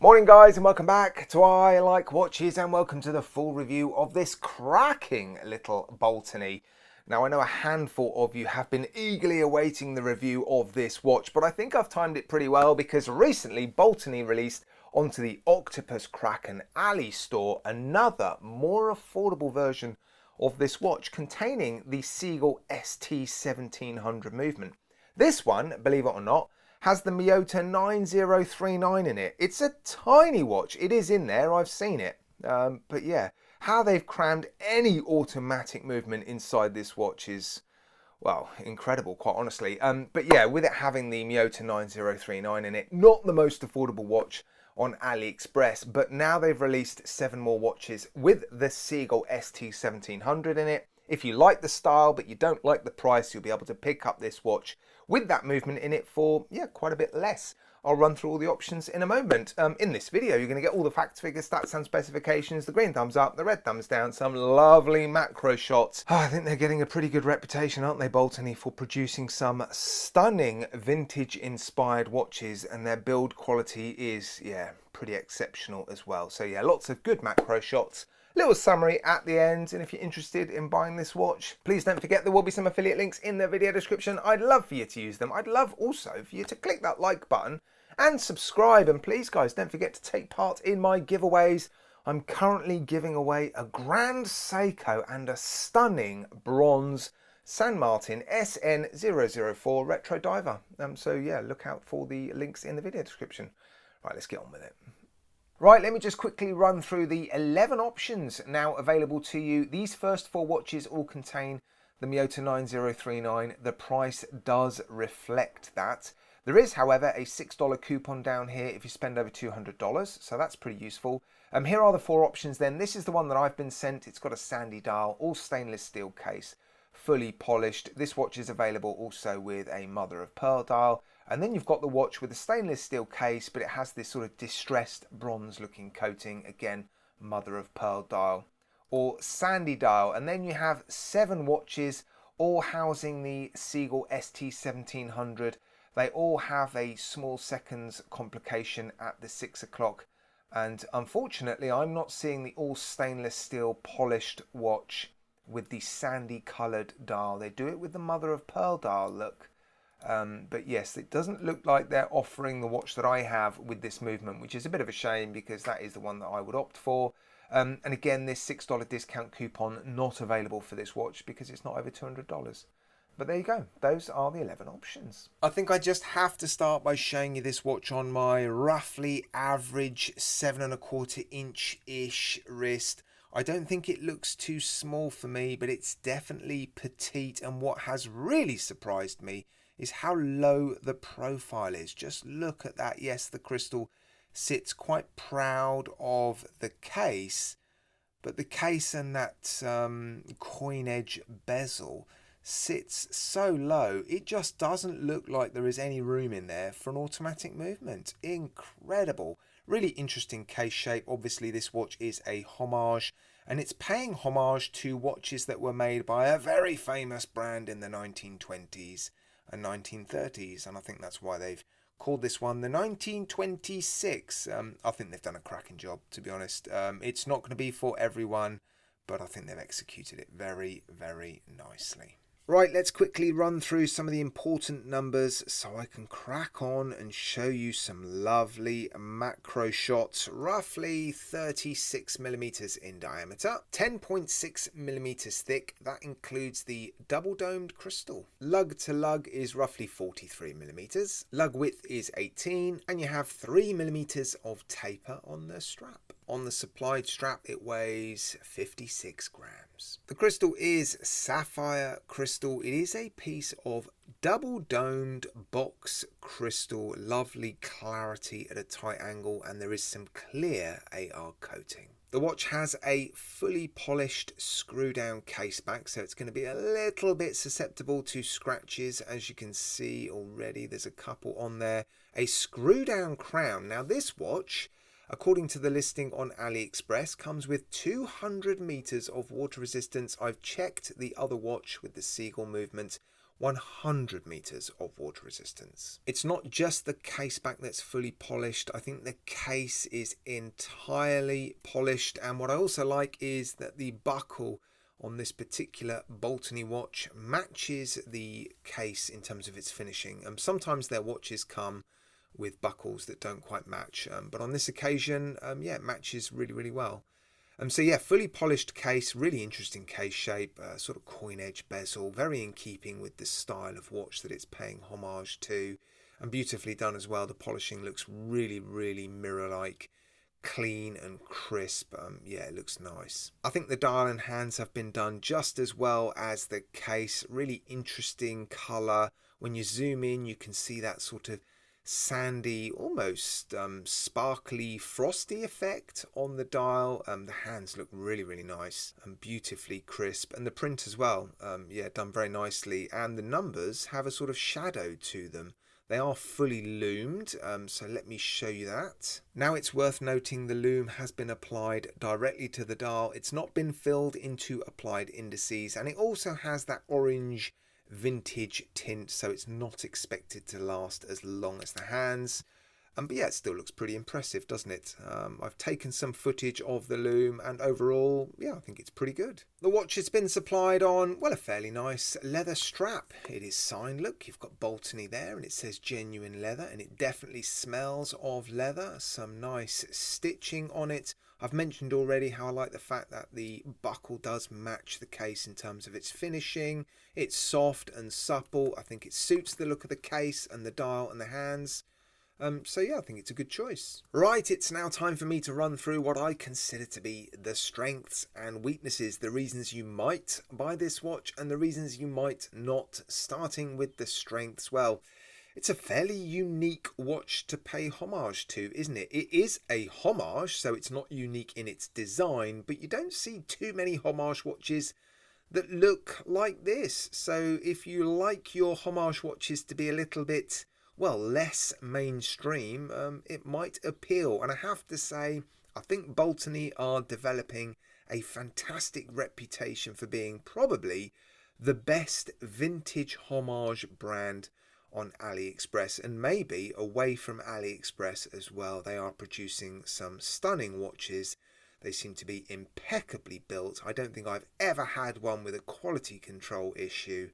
Morning guys, and welcome back to I Like Watches, and welcome to the full review of this cracking little Baltany. Now I know a handful of you have been eagerly awaiting the review of this watch, but I think I've timed it pretty well because recently Baltany released onto the Octopus Kraken Alley store another more affordable version of this watch containing the Sea-Gull ST1700 movement. This one, believe it or not, has the Miyota 9039 in it. It's a tiny watch. It is in there, I've seen it. But yeah, how they've crammed any automatic movement inside this watch is, well, incredible, quite honestly. But yeah, with it having the Miyota 9039 in it, not the most affordable watch on AliExpress, but now they've released 7 more watches with the Sea-Gull ST1700 in it. If you like the style but you don't like the price, you'll be able to pick up this watch with that movement in it for, yeah, quite a bit less. I'll run through all the options in a moment. In this video, you're going to get all the facts, figures, stats and specifications, the green thumbs up, the red thumbs down, some lovely macro shots. I think they're getting a pretty good reputation, aren't they, Baltany, for producing some stunning vintage-inspired watches, and their build quality is, yeah, pretty exceptional as well. So yeah, lots of good macro shots. Little summary at the end, and if you're interested in buying this watch, please don't forget there will be some affiliate links in the video description. I'd love for you to use them. I'd love also for you to click that like button and subscribe, and please guys don't forget to take part in my giveaways. I'm currently giving away a Grand Seiko and a stunning bronze San Martin SN004 Retro Diver. So yeah, look out for the links in the video description. Right, let's get on with it. Right, let me just quickly run through the 11 options now available to you. These first 4 watches all contain the Miyota 9039. The price does reflect that. There is, however, a $6 coupon down here if you spend over $200, so that's pretty useful. Here are the 4 options then. This is the one that I've been sent. It's got a sandy dial, all stainless steel case, fully polished. This watch is available also with a mother of pearl dial. And then you've got the watch with a stainless steel case, but it has this sort of distressed bronze looking coating. Again, mother of pearl dial or sandy dial. And then you have 7 watches, all housing the Sea-Gull ST1700. They all have a small seconds complication at the 6 o'clock. And unfortunately, I'm not seeing the all stainless steel polished watch with the sandy coloured dial. They do it with the mother of pearl dial look. But yes, it doesn't look like they're offering the watch that I have with this movement, which is a bit of a shame because that is the one that I would opt for. And again, this $6 discount coupon not available for this watch because it's not over $200. But there you go. Those are the 11 options. I think I just have to start by showing you this watch on my roughly average 7¼ inch-ish wrist. I don't think it looks too small for me, but it's definitely petite. And what has really surprised me is how low the profile is. Just look at that. Yes, the crystal sits quite proud of the case, but the case and that coin edge bezel sits so low, it just doesn't look like there is any room in there for an automatic movement. Incredible. Really interesting case shape. Obviously, this watch is a homage, and it's paying homage to watches that were made by a very famous brand in the 1920s and 1930s, and I think that's why they've called this one the 1926. I think they've done a cracking job, to be honest. It's not going to be for everyone, but I think they've executed it very, very nicely. Right, let's quickly run through some of the important numbers so I can crack on and show you some lovely macro shots. Roughly 36mm in diameter, 10.6mm thick. That includes the double-domed crystal. Lug to lug is roughly 43mm. Lug width is 18, and you have 3mm of taper on the strap. On the supplied strap, it weighs 56 grams. The crystal is sapphire crystal. It is a piece of double-domed box crystal. Lovely clarity at a tight angle, and there is some clear AR coating. The watch has a fully polished screw-down case back, so it's going to be a little bit susceptible to scratches. As you can see already, there's a couple on there. A screw-down crown. Now, this watch, according to the listing on AliExpress, comes with 200 meters of water resistance. I've checked the other watch with the Sea-Gull movement. 100 meters of water resistance. It's not just the case back that's fully polished. I think the case is entirely polished, and what I also like is that the buckle on this particular Baltany watch matches the case in terms of its finishing. Sometimes their watches come with buckles that don't quite match, but on this occasion, yeah, it matches really, really well. So yeah, fully polished case, really interesting case shape, sort of coin edge bezel, very in keeping with the style of watch that it's paying homage to, and beautifully done as well. The polishing looks really, really mirror-like, clean and crisp. Yeah, it looks nice. I think the dial and hands have been done just as well as the case. Really interesting colour. When you zoom in, you can see that sort of sandy, almost sparkly, frosty effect on the dial. The hands look really, really nice and beautifully crisp, and the print as well, yeah, done very nicely, and the numbers have a sort of shadow to them. They are fully loomed, so let me show you that. Now it's worth noting the loom has been applied directly to the dial. It's not been filled into applied indices, and it also has that orange vintage tint, so it's not expected to last as long as the hands. But yeah, it still looks pretty impressive, doesn't it? I've taken some footage of the loom, and overall, yeah, I think it's pretty good. The watch has been supplied on, well, a fairly nice leather strap. It is signed. Look, you've got Baltany there, and it says genuine leather, and it definitely smells of leather. Some nice stitching on it. I've mentioned already how I like the fact that the buckle does match the case in terms of its finishing. It's soft and supple. I think it suits the look of the case and the dial and the hands. So yeah, I think it's a good choice. Right, it's now time for me to run through what I consider to be the strengths and weaknesses, the reasons you might buy this watch and the reasons you might not. Starting with the strengths, well, it's a fairly unique watch to pay homage to, isn't it? It is a homage, so it's not unique in its design, but you don't see too many homage watches that look like this. So if you like your homage watches to be a little bit, well, less mainstream, it might appeal. And I have to say, I think Baltany are developing a fantastic reputation for being probably the best vintage homage brand on AliExpress, and maybe away from AliExpress as well. They are producing some stunning watches. They seem to be impeccably built. I don't think I've ever had one with a quality control issue.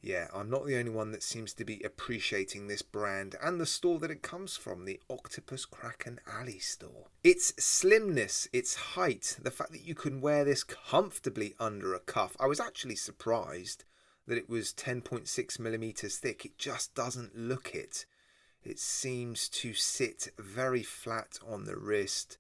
Yeah, I'm not the only one that seems to be appreciating this brand and the store that it comes from, the Octopus Kraken Alley store. Its slimness, its height, the fact that you can wear this comfortably under a cuff. I was actually surprised that it was 10.6 millimeters thick. It just doesn't look it. It seems to sit very flat on the wrist.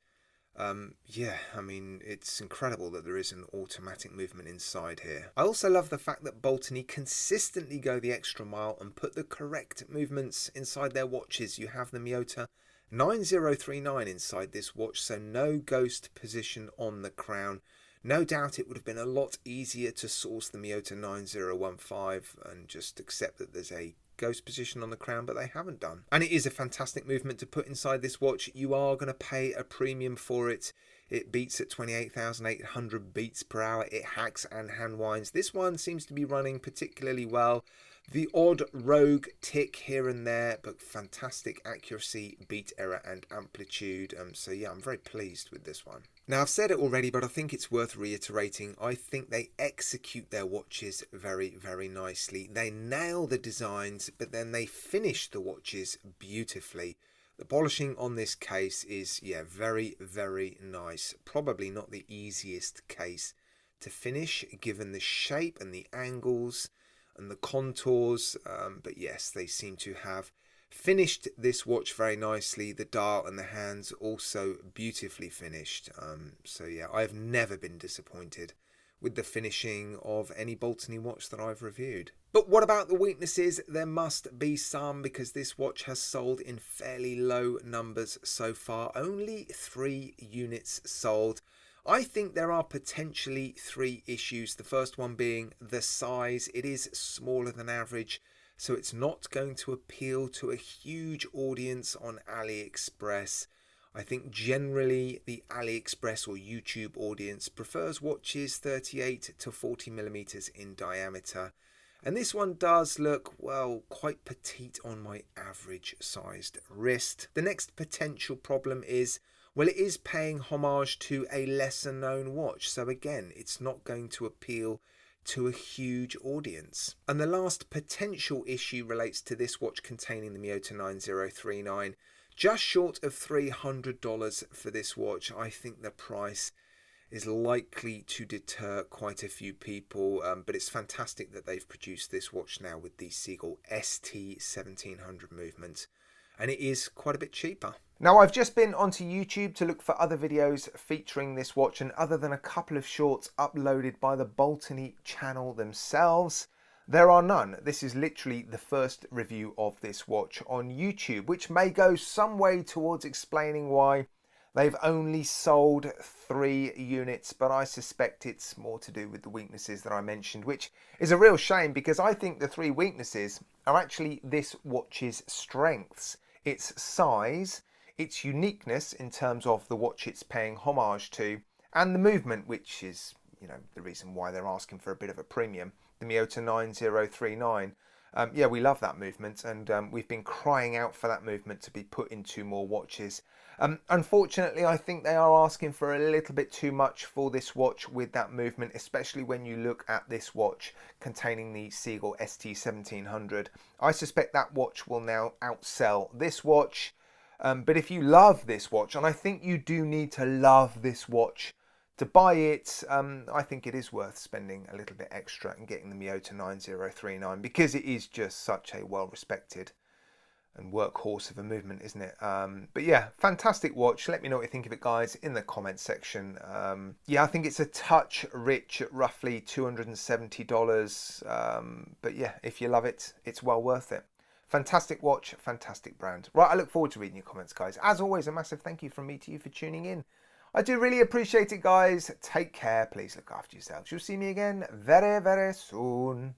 Yeah, I mean, it's incredible that there is an automatic movement inside here. I also love the fact that Baltany consistently go the extra mile and put the correct movements inside their watches. You have the Miyota 9039 inside this watch, so no ghost position on the crown. No doubt it would have been a lot easier to source the Miyota 9015 and just accept that there's a ghost position on the crown, but they haven't done. And it is a fantastic movement to put inside this watch. You are going to pay a premium for it. It beats at 28,800 beats per hour. It hacks and hand winds. This one seems to be running particularly well. The odd rogue tick here and there, but fantastic accuracy, beat error and amplitude. So yeah, I'm very pleased with this one. Now, I've said it already, but I think it's worth reiterating. I think they execute their watches very, very nicely. They nail the designs, but then they finish the watches beautifully. The polishing on this case is, yeah, very, very nice. Probably not the easiest case to finish, given the shape and the angles and the contours, but yes, they seem to have finished this watch very nicely. The dial and the hands also beautifully finished. So yeah, I've never been disappointed with the finishing of any Baltany watch that I've reviewed. But what about the weaknesses? There must be some, because this watch has sold in fairly low numbers so far. Only 3 units sold. I think there are potentially 3 issues. The first one being the size. It is smaller than average, so it's not going to appeal to a huge audience on AliExpress. I think generally the AliExpress or YouTube audience prefers watches 38 to 40 millimeters in diameter. And this one does look, well, quite petite on my average sized wrist. The next potential problem is, well, it is paying homage to a lesser known watch. So again, it's not going to appeal to a huge audience. And the last potential issue relates to this watch containing the Miyota 9039. Just short of $300 for this watch. I think the price is likely to deter quite a few people, but it's fantastic that they've produced this watch now with the Sea-Gull ST1700 movement, and it is quite a bit cheaper. Now, I've just been onto YouTube to look for other videos featuring this watch, and other than a couple of shorts uploaded by the Baltany channel themselves, there are none. This is literally the first review of this watch on YouTube, which may go some way towards explaining why they've only sold 3 units, but I suspect it's more to do with the weaknesses that I mentioned, which is a real shame because I think the 3 weaknesses are actually this watch's strengths. Its size, its uniqueness in terms of the watch it's paying homage to, and the movement, which is, you know, the reason why they're asking for a bit of a premium. The Miyota 9039. Yeah, we love that movement, and we've been crying out for that movement to be put into more watches. Unfortunately, I think they are asking for a little bit too much for this watch with that movement, especially when you look at this watch containing the Sea-Gull ST1700. I suspect that watch will now outsell this watch. But if you love this watch, and I think you do need to love this watch to buy it, I think it is worth spending a little bit extra and getting the Miyota 9039 because it is just such a well-respected and workhorse of a movement, isn't it? But yeah, fantastic watch. Let me know what you think of it, guys, in the comments section. Yeah, I think it's a touch rich at roughly $270. But yeah, if you love it, it's well worth it. Fantastic watch, fantastic brand. Right, I look forward to reading your comments, guys. As always, a massive thank you from me to you for tuning in. I do really appreciate it, guys. Take care. Please look after yourselves. You'll see me again very, very soon.